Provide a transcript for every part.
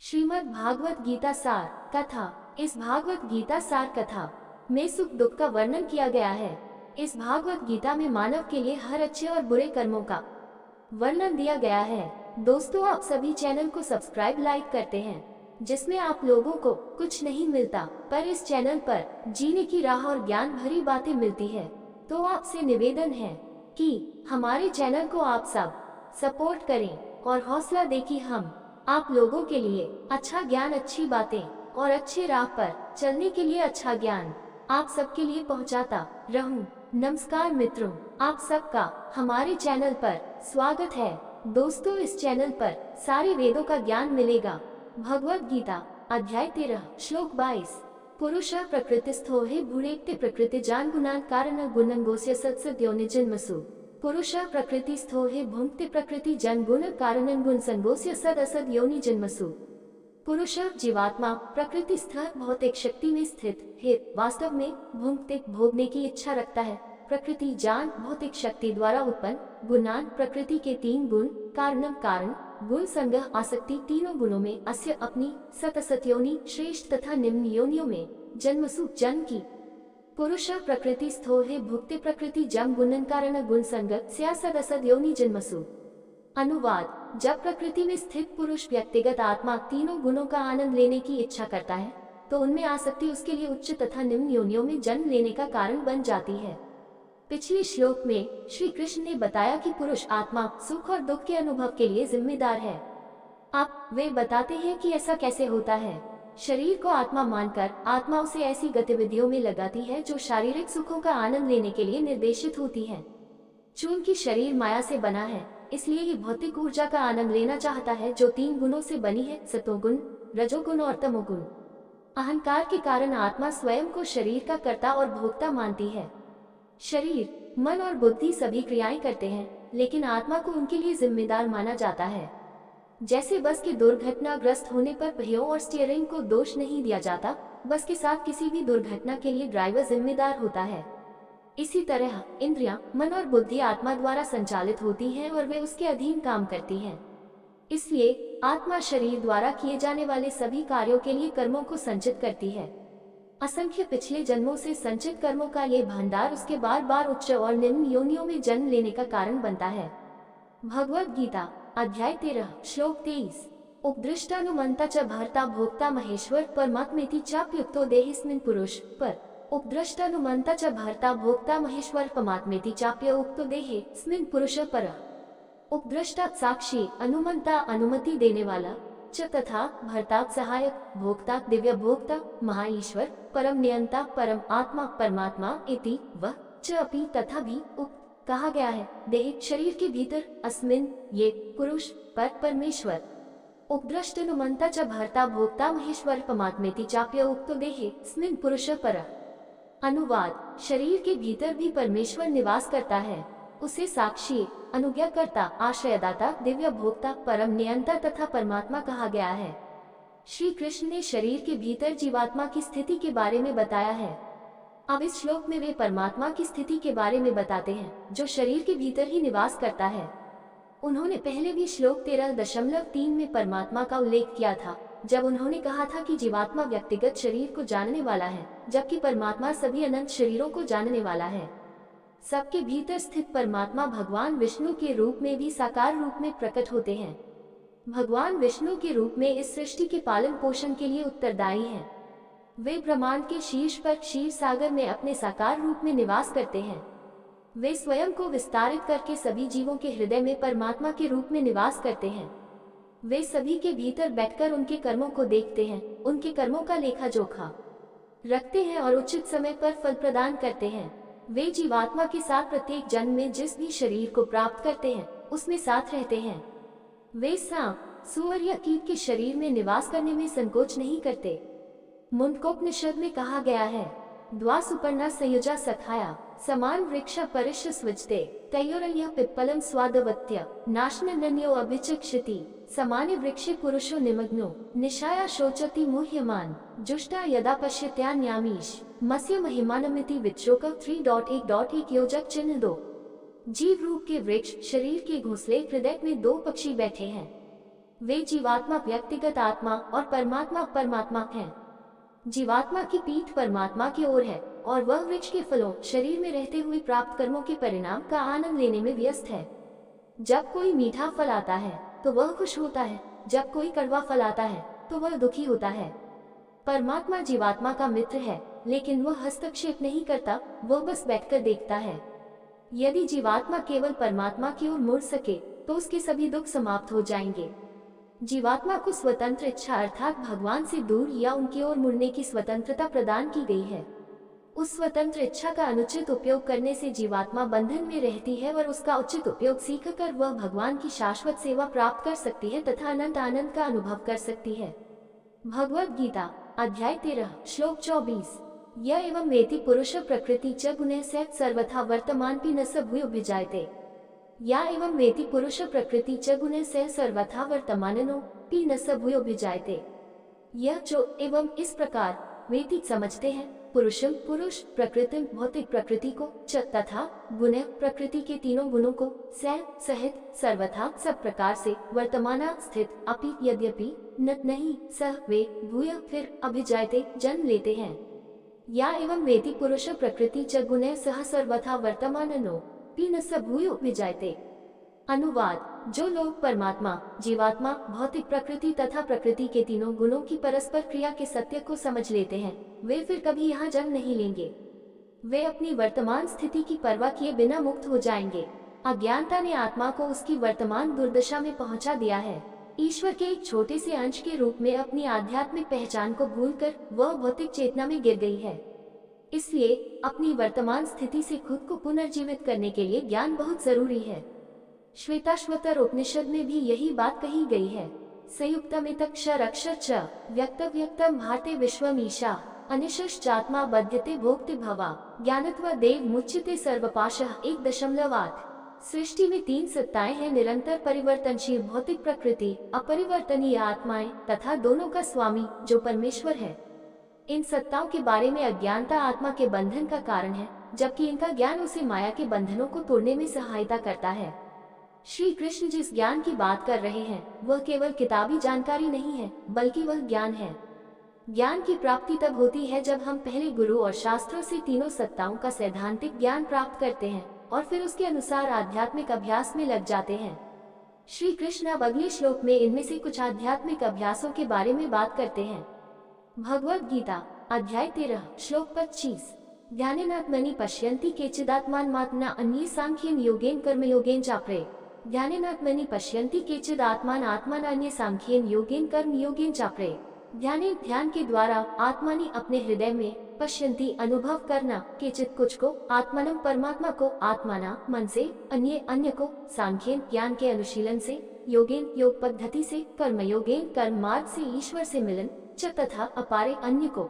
श्रीमद् भागवत गीता सार कथा। इस भागवत गीता सार कथा में सुख दुख का वर्णन किया गया है। इस भागवत गीता में मानव के लिए हर अच्छे और बुरे कर्मों का वर्णन दिया गया है। दोस्तों, आप सभी चैनल को सब्सक्राइब लाइक करते हैं, जिसमें आप लोगों को कुछ नहीं मिलता, पर इस चैनल पर जीने की राह और ज्ञान भरी बातें मिलती है। तो आपसे निवेदन है कि हमारे चैनल को आप सब सपोर्ट करें और हौसला दें कि हम आप लोगों के लिए अच्छा ज्ञान, अच्छी बातें और अच्छे राह पर चलने के लिए अच्छा ज्ञान आप सबके लिए पहुंचाता रहूं। नमस्कार मित्रों, आप सबका हमारे चैनल पर स्वागत है। दोस्तों, इस चैनल पर सारे वेदों का ज्ञान मिलेगा। भगवत गीता अध्याय 13 श्लोक 22। पुरुष प्रकृतिस्थो हे भूरेक्ते प्रकृति जान गुणान कारण गुणंगोस्य सत्सद्योनि जन्मसु। पुरुष प्रकृतिस्थो हे भुंक्ते प्रकृति जन गुण कारणं गुण संगोस्य सद असद योनि जन्मसु। पुरुष जीवात्मा प्रकृतिस्थ भौतिक शक्ति में स्थित है, वास्तव में भुंक्ते भोगने की इच्छा रखता है, प्रकृति जान भौतिक शक्ति द्वारा उत्पन्न, गुणान प्रकृति के 3 गुण, कारणम कारण, गुण संग आसक्ति तीनों गुणों में, अस्य अपनी, सत असत योनि श्रेष्ठ तथा निम्न योनियों में, जन्मसु जन्म की। पुरुष प्रकृति स्थो है भुक्ते प्रकृति जम गुणन कारण गुण संगत स्यासद असद योनि जन्मसु। अनुवाद: जब प्रकृति में स्थित पुरुष व्यक्तिगत आत्मा तीनों गुणों का आनंद लेने की इच्छा करता है, तो उनमें आसक्ति उसके लिए उच्च तथा निम्न योनियों में जन्म लेने का कारण बन जाती है। पिछले श्लोक में श्री कृष्ण ने बताया कि पुरुष आत्मा सुख और दुख के अनुभव के लिए जिम्मेदार है। अब वे बताते हैं कि ऐसा कैसे होता है। शरीर को आत्मा मानकर आत्मा उसे ऐसी गतिविधियों में लगाती है जो शारीरिक सुखों का आनंद लेने के लिए निर्देशित होती है। चूंकि शरीर माया से बना है, इसलिए ये भौतिक ऊर्जा का आनंद लेना चाहता है जो 3 गुणों से बनी है, सतोगुण, रजोगुण और तमोगुण। अहंकार के कारण आत्मा स्वयं को शरीर का कर्ता और भोक्ता मानती है। शरीर, मन और बुद्धि सभी क्रियाएं करते हैं, लेकिन आत्मा को उनके लिए जिम्मेदार माना जाता है। जैसे बस के दुर्घटनाग्रस्त होने पर पहियों और स्टीयरिंग को दोष नहीं दिया जाता, बस के साथ किसी भी दुर्घटना के लिए ड्राइवर जिम्मेदार होता है। इसी तरह इंद्रियां, मन और बुद्धि आत्मा द्वारा संचालित होती हैं और वे उसके अधीन काम करती हैं। इसलिए आत्मा शरीर द्वारा किए जाने वाले सभी कार्यों के लिए कर्मों को संचित करती है। असंख्य पिछले जन्मों से संचित कर्मों का ये भंडार उसके बार बार उच्च और निम्न योनियों में जन्म लेने का कारण बनता है। भगवत गीता अध्याय 13 श्लोक 23। उपदृष्टानुमंता च भर्ता भोक्ता महेश्वर परमात्मेति चाप्युक्तो देहिस्मिन् पुरुष पर। उपदृष्टानुमंता च भर्ता भोक्ता महेश्वर परमात्मेति चाप्युक्तो देहिस्मिन् पुरुष पर। उपदृष्टा साक्षी, अनुमंता अनुमति देने वाला, च तथा भर्ता सहायक, भोक्ता दिव्य भोक्ता, महाईश्वर, परम नियंता परम आत्मा परमात्मा इति वह, च अपि तथा भी उप कहा गया है, देह शरीर के भीतर, अस्मिन ये पुरुष पर परमेश्वर। उपदृष्टानुमंता च भर्ता भोक्ता महेश्वर परमात्मेति चाप्य उक्तो देहे स्मिन पुरुष पर। अनुवाद: शरीर के भीतर भी परमेश्वर निवास करता है। उसे साक्षी, अनुज्ञाकर्ता, आश्रयदाता, दिव्य भोक्ता, परम नियंता तथा परमात्मा कहा गया है। श्री कृष्ण ने शरीर के भीतर जीवात्मा की स्थिति के बारे में बताया है। अब इस श्लोक में वे परमात्मा की स्थिति के बारे में बताते हैं, जो शरीर के भीतर ही निवास करता है। उन्होंने पहले भी श्लोक 13.3 में परमात्मा का उल्लेख किया था, जब उन्होंने कहा था कि जीवात्मा व्यक्तिगत शरीर को जानने वाला है, जबकि परमात्मा सभी अनंत शरीरों को जानने वाला है। सबके भीतर स्थित परमात्मा भगवान विष्णु के रूप में भी साकार रूप में प्रकट होते हैं। भगवान विष्णु के रूप में इस सृष्टि के पालन पोषण के लिए उत्तरदायी हैं। वे ब्रह्मांड के शीर्ष पर क्षीर सागर में अपने साकार रूप में निवास करते हैं। वे स्वयं को विस्तारित करके सभी जीवों के हृदय में परमात्मा के रूप में निवास करते हैं। वे सभी के भीतर बैठकर उनके कर्मों को देखते हैं, उनके कर्मों का लेखा जोखा रखते हैं और उचित समय पर फल प्रदान करते हैं। वे जीवात्मा के साथ प्रत्येक जन्म में जिस भी शरीर को प्राप्त करते हैं, उसमें साथ रहते हैं। वे सांप, सूअर या कीट के शरीर में निवास करने में संकोच नहीं करते। मुंडकोपनिषद में कहा गया है, द्वा सुपर्णा संयुजा सखाया समान वृक्ष परिश स्विजते तयोरय्य पिप्पलम स्वादवत्य नाशनन्यो अभिचक्षति समाने वृक्षे पुरुषो निमग्नो निशाया शोचति मुह्यमान जुष्टा यदा पश्यत्यान्यामीश मस्य महिमानमिति विच्रोक 3.1.1 योजक चिन्ह 2। जीव रूप के वृक्ष शरीर के घोंसले हृदय में 2 पक्षी बैठे हैं। वे जीवात्मा व्यक्तिगत आत्मा और परमात्मा परमात्मा हैं। जीवात्मा की पीठ परमात्मा की ओर है और वह वृक्ष के फलों, शरीर में रहते हुए प्राप्त कर्मों के परिणाम का आनंद लेने में व्यस्त है। जब कोई मीठा फल आता है तो वह खुश होता है, जब कोई कड़वा फल आता है तो वह दुखी होता है। परमात्मा जीवात्मा का मित्र है, लेकिन वह हस्तक्षेप नहीं करता, वह बस बैठकर देखता है। यदि जीवात्मा केवल परमात्मा की ओर मुड़ सके तो उसके सभी दुख समाप्त हो जाएंगे। जीवात्मा को स्वतंत्र इच्छा अर्थात भगवान से दूर या उनकी ओर मुड़ने की स्वतंत्रता प्रदान की गई है। उस स्वतंत्र इच्छा का अनुचित उपयोग करने से जीवात्मा बंधन में रहती है और उसका उचित उपयोग सीखकर वह भगवान की शाश्वत सेवा प्राप्त कर सकती है तथा अनंत आनंद का अनुभव कर सकती है। भगवद गीता अध्याय 13 श्लोक 24 य एवं वेति पुरुष प्रकृति च गुणैः सह सर्वथा वर्तमानपि न स भूयो भिजायते। या एवं वेति पुरुष प्रकृति च गुणैः सह सर्वथा वर्तमानोऽपि न स भूयो भिजायते। यह जो एवं इस प्रकार वेति समझते हैं, पुरुषम पुरुष, प्रकृति भौतिक प्रकृति को, च तथा गुण प्रकृति के तीनों गुणों को, सह सहित, सर्वथा सब प्रकार से, वर्तमाना स्थित, अपि यद्यपि, न नहीं, सह वे, भूय फिर, अभिजायते जन्म लेते हैं। या एवं वेति पुरुष प्रकृति च गुणैः सह सर्वथा वर्तमानोऽपि न स भूयो भिजायते। अनुवाद जो लोग परमात्मा, जीवात्मा, भौतिक प्रकृति तथा प्रकृति के तीनों गुणों की परस्पर क्रिया के सत्य को समझ लेते हैं, वे फिर कभी यहाँ जन्म नहीं लेंगे। वे अपनी वर्तमान स्थिति की परवाह किए बिना मुक्त हो जाएंगे। अज्ञानता ने आत्मा को उसकी वर्तमान दुर्दशा में पहुंचा दिया है। ईश्वर के एक छोटे से अंश के रूप में अपनी आध्यात्मिक पहचान को भूलकर वह भौतिक चेतना में गिर गई है। इसलिए अपनी वर्तमान स्थिति से खुद को पुनर्जीवित करने के लिए ज्ञान बहुत जरूरी है। श्वेताश्वतर उपनिषद में भी यही बात कही गई है। संयुक्तमितक्षर अक्षर च व्यक्तव्यक्तम भारते विश्वमीशा अनिशश्चात्मा बध्यते भोक्ति भवा ज्ञानत्व देव मुच्यते सर्वपाशः 1.8। सृष्टि में 3 सत्ताएं हैं, निरंतर परिवर्तनशील भौतिक प्रकृति, अपरिवर्तनीय आत्माएं तथा दोनों का स्वामी जो परमेश्वर है। इन सत्ताओं के बारे में अज्ञानता आत्मा के बंधन का कारण है, जबकि इनका ज्ञान उसे माया के बंधनों को तोड़ने में सहायता करता है। श्री कृष्ण जिस ज्ञान की बात कर रहे हैं वह केवल किताबी जानकारी नहीं है, बल्कि वह ज्ञान है। ज्ञान की प्राप्ति तब होती है जब हम पहले गुरु और शास्त्रों से तीनों सत्ताओं का सैद्धांतिक ज्ञान प्राप्त करते हैं और फिर उसके अनुसार आध्यात्मिक अभ्यास में लग जाते हैं। श्री कृष्ण अब अगले श्लोक में इनमें से कुछ आध्यात्मिक अभ्यासों के बारे में बात करते हैं। भगवद गीता अध्याय 13 श्लोक 25 ध्यानेनात्मनि पश्यन्ति केचिदात्मानमात्मना अन्ये सांख्येन योगेन कर्मयोगेन चापरे। ध्यानेनात्मनि पश्यन्ति केचिद आत्मान आत्मान अन्ये सांख्येन योगेन कर्म योगेन चापरे। ध्यान के द्वारा आत्मानी अपने हृदय में, पश्यन्ति अनुभव करना, केचित कुछ को, आत्मनम परमात्मा को, आत्माना मन से, अन्य को, सांख्येन ज्ञान के अनुशीलन से, योगेन योग पद्धति से, कर्मयोगेन कर्म मार्ग से ईश्वर से मिलन, च तथा अपारे अन्य को।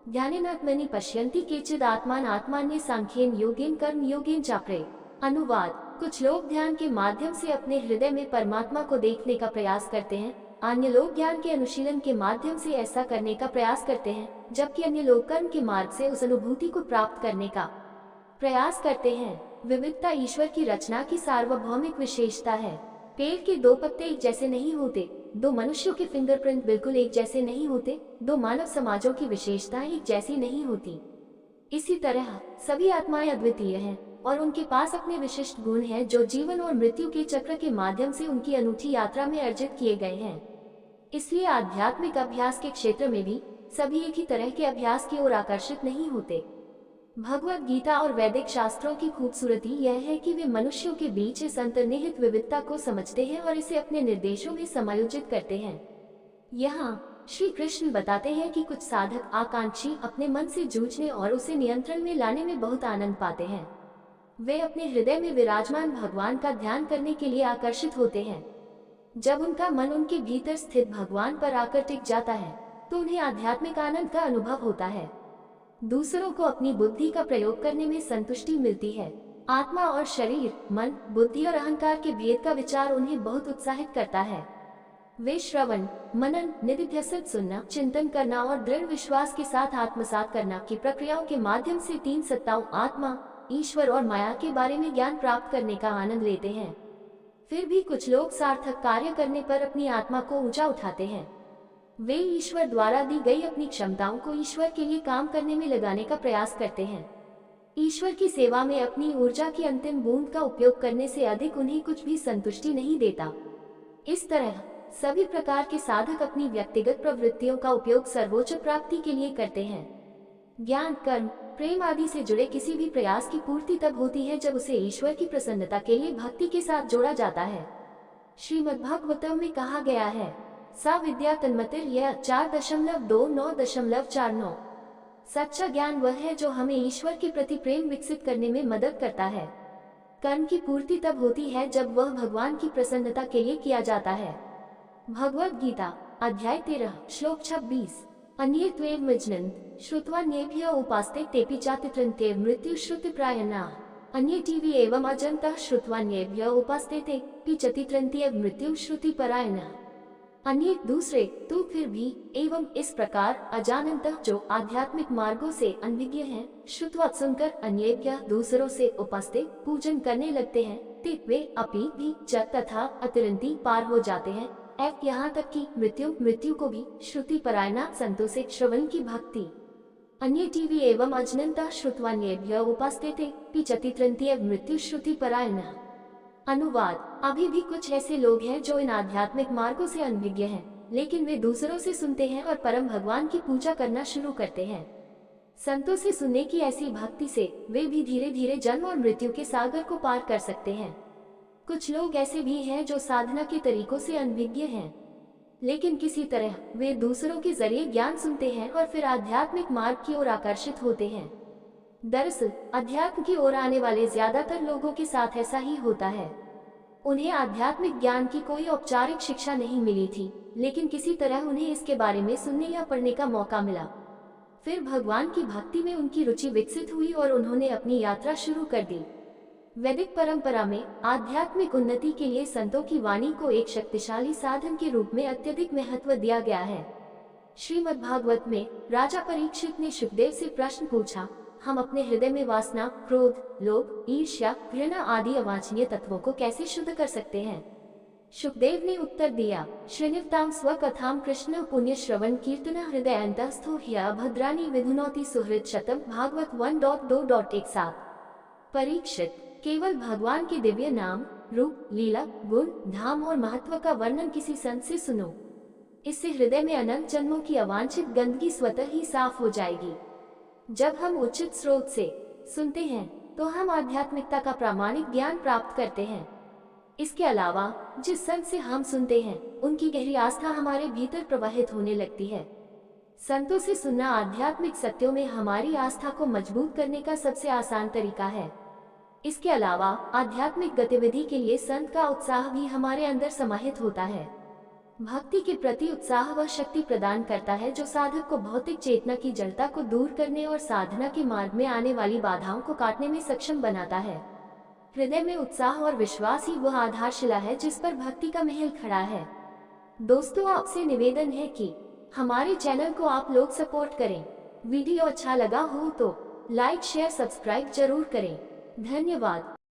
ध्यानेनात्मनि पश्यन्ति केचिद आत्मान आत्मान्य सांख्येन योगेन कर्म योगेन चापरे। अनुवाद कुछ लोग ध्यान के माध्यम से अपने हृदय में परमात्मा को देखने का प्रयास करते हैं, अन्य लोग ज्ञान के अनुशीलन के माध्यम से ऐसा करने का प्रयास करते हैं, जबकि अन्य लोग कर्म के मार्ग से उस अनुभूति को प्राप्त करने का प्रयास करते हैं। विविधता ईश्वर की रचना की सार्वभौमिक विशेषता है। पेड़ के 2 पत्ते एक जैसे नहीं होते, 2 मनुष्यों के फिंगरप्रिंट बिल्कुल एक जैसे नहीं होते, 2 मानव समाजों की विशेषताएं एक जैसी नहीं होती। इसी तरह सभी आत्माएं अद्वितीय हैं और उनके पास अपने विशिष्ट गुण हैं जो जीवन और मृत्यु के चक्र के माध्यम से उनकी अनूठी यात्रा में अर्जित किए गए हैं। इसलिए आध्यात्मिक अभ्यास के क्षेत्र में भी सभी एक ही तरह के अभ्यास की ओर आकर्षित नहीं होते। भगवद गीता और वैदिक शास्त्रों की खूबसूरती यह है कि वे मनुष्यों के बीच इस अंतर्निहित विविधता को समझते हैं और इसे अपने निर्देशों में समायोजित करते हैं। यहाँ श्री कृष्ण बताते हैं कि कुछ साधक आकांक्षी अपने मन से जूझने और उसे नियंत्रण में लाने में बहुत आनंद पाते हैं। वे अपने हृदय में विराजमान भगवान का ध्यान करने के लिए आकर्षित होते हैं। जब उनका मन उनके भीतर स्थित भगवान पर आकर टिक जाता है तो उन्हें आध्यात्मिक आनंद का अनुभव होता है। दूसरों को अपनी बुद्धि का प्रयोग करने में संतुष्टि मिलती है। आत्मा और शरीर, मन, बुद्धि और अहंकार के भेद का विचार उन्हें बहुत उत्साहित करता है। वे श्रवण, मनन, निधिध्यासन सुनना, चिंतन करना और दृढ़ विश्वास के साथ आत्मसात करना की प्रक्रियाओं के माध्यम से 3 सत्ताओं आत्मा, ईश्वर और माया के बारे में ज्ञान प्राप्त करने का आनंद लेते हैं। फिर भी कुछ लोग सार्थक कार्य करने पर अपनी आत्मा को ऊंचा उठाते हैं। वे ईश्वर द्वारा दी गई अपनी क्षमताओं को ईश्वर के लिए काम करने में लगाने का प्रयास करते हैं। ईश्वर की सेवा में अपनी ऊर्जा की अंतिम बूंद का उपयोग करने से अधिक उन्हें कुछ भी संतुष्टि नहीं देता। इस तरह सभी प्रकार के साधक अपनी व्यक्तिगत प्रवृत्तियों का उपयोग सर्वोच्च प्राप्ति के लिए करते हैं। ज्ञान, कर्म, प्रेम आदि से जुड़े किसी भी प्रयास की पूर्ति तब होती है जब उसे ईश्वर की प्रसन्नता के लिए भक्ति के साथ जोड़ा जाता है। श्रीमद्भागवतम में कहा गया है, सा विद्या तन्मतिर यह 4.29.49। सच्चा ज्ञान वह है जो हमें ईश्वर के प्रति प्रेम विकसित करने में मदद करता है। कर्म की पूर्ति तब होती है जब वह भगवान की प्रसन्नता के लिए किया जाता है। भगवद गीता अध्याय 13 श्लोक 26। अन्ये त्वेव मिज्जनन्त श्रुत्वान्येभ्यः उपास्ते तेपि चातित्रन्त्येव मृत्यु श्रुति प्रायणाः। अन्ये टीवी एवं अजन्तः श्रुत्वान्येभ्यः उपास्ते तेपि चातित्रन्त्येव मृत्यु श्रुति परायणाः। अन्य दूसरे तो फिर भी एवं इस प्रकार अजानन्तः जो आध्यात्मिक मार्गों से अनभिज्ञ हैं, श्रुत्वा सुनकर अन्येभ्यः दूसरों से उपास्ते पूजन करने लगते हैं, ते वे अपि भी च तथा अतिरंती पार हो जाते हैं, यहाँ तक कि मृत्यु को भी श्रुति परायणा संतों से श्रवण की भक्ति। अन्य टीवी एवं अजनन्तः श्रुत्वान्येभ्यः उपास्ते तेपि चातित्रन्त्येव मृत्यु श्रुति परायणः। अनुवाद, अभी भी कुछ ऐसे लोग हैं जो इन आध्यात्मिक मार्गों से अनभिज्ञ हैं, लेकिन वे दूसरों से सुनते हैं और परम भगवान की पूजा करना शुरू करते हैं। संतों से सुनने की ऐसी भक्ति से वे भी धीरे धीरे जन्म और मृत्यु के सागर को पार कर सकते हैं। कुछ लोग ऐसे भी हैं जो साधना के तरीकों से अनभिज्ञ हैं, लेकिन किसी तरह वे दूसरों के जरिए ज्ञान सुनते हैं और फिर आध्यात्मिक मार्ग की ओर आकर्षित होते हैं। दरअसल अध्यात्म की ओर आने वाले ज्यादातर लोगों के साथ ऐसा ही होता है। उन्हें आध्यात्मिक ज्ञान की कोई औपचारिक शिक्षा नहीं मिली थी, लेकिन किसी तरह उन्हें इसके बारे में सुनने या पढ़ने का मौका मिला। फिर भगवान की भक्ति में उनकी रुचि विकसित हुई और उन्होंने अपनी यात्रा शुरू कर दी। वैदिक परंपरा में आध्यात्मिक उन्नति के लिए संतों की वाणी को एक शक्तिशाली साधन के रूप में अत्यधिक महत्व दिया गया है। श्रीमद्भागवत में राजा परीक्षित ने सुखदेव से प्रश्न पूछा, हम अपने हृदय में वासना, क्रोध, लोभ, ईर्ष्या, घृणा आदि अवांछनीय तत्वों को कैसे शुद्ध कर सकते हैं? सुखदेव ने उत्तर दिया, श्रीनिवतां स्वकथां कृष्ण पुण्य श्रवण कीर्तन हृदय अंतस्थो ह्य भद्राणि विधुनोति सुहृद शतम भागवत 1.2.17। परीक्षित, केवल भगवान के दिव्य नाम, रूप, लीला, गुण, धाम और महत्व का वर्णन किसी संत से सुनो। इससे हृदय में अनंत जन्मों की अवांछित गंदगी स्वतः ही साफ हो जाएगी। जब हम उचित स्रोत से सुनते हैं तो हम आध्यात्मिकता का प्रामाणिक ज्ञान प्राप्त करते हैं। इसके अलावा जिस संत से हम सुनते हैं उनकी गहरी आस्था हमारे भीतर प्रवाहित होने लगती है। संतों से सुनना आध्यात्मिक सत्यों में हमारी आस्था को मजबूत करने का सबसे आसान तरीका है। इसके अलावा आध्यात्मिक गतिविधि के लिए संत का उत्साह भी हमारे अंदर समाहित होता है। भक्ति के प्रति उत्साह वह शक्ति प्रदान करता है जो साधक को भौतिक चेतना की जड़ता को दूर करने और साधना के मार्ग में आने वाली बाधाओं को काटने में सक्षम बनाता है। हृदय में उत्साह और विश्वास ही वह आधारशिला है जिस पर भक्ति का महल खड़ा है। दोस्तों, आपसे निवेदन है कि हमारे चैनल को आप लोग सपोर्ट करें। वीडियो अच्छा लगा हो तो लाइक, शेयर, सब्सक्राइब जरूर करें। धन्यवाद।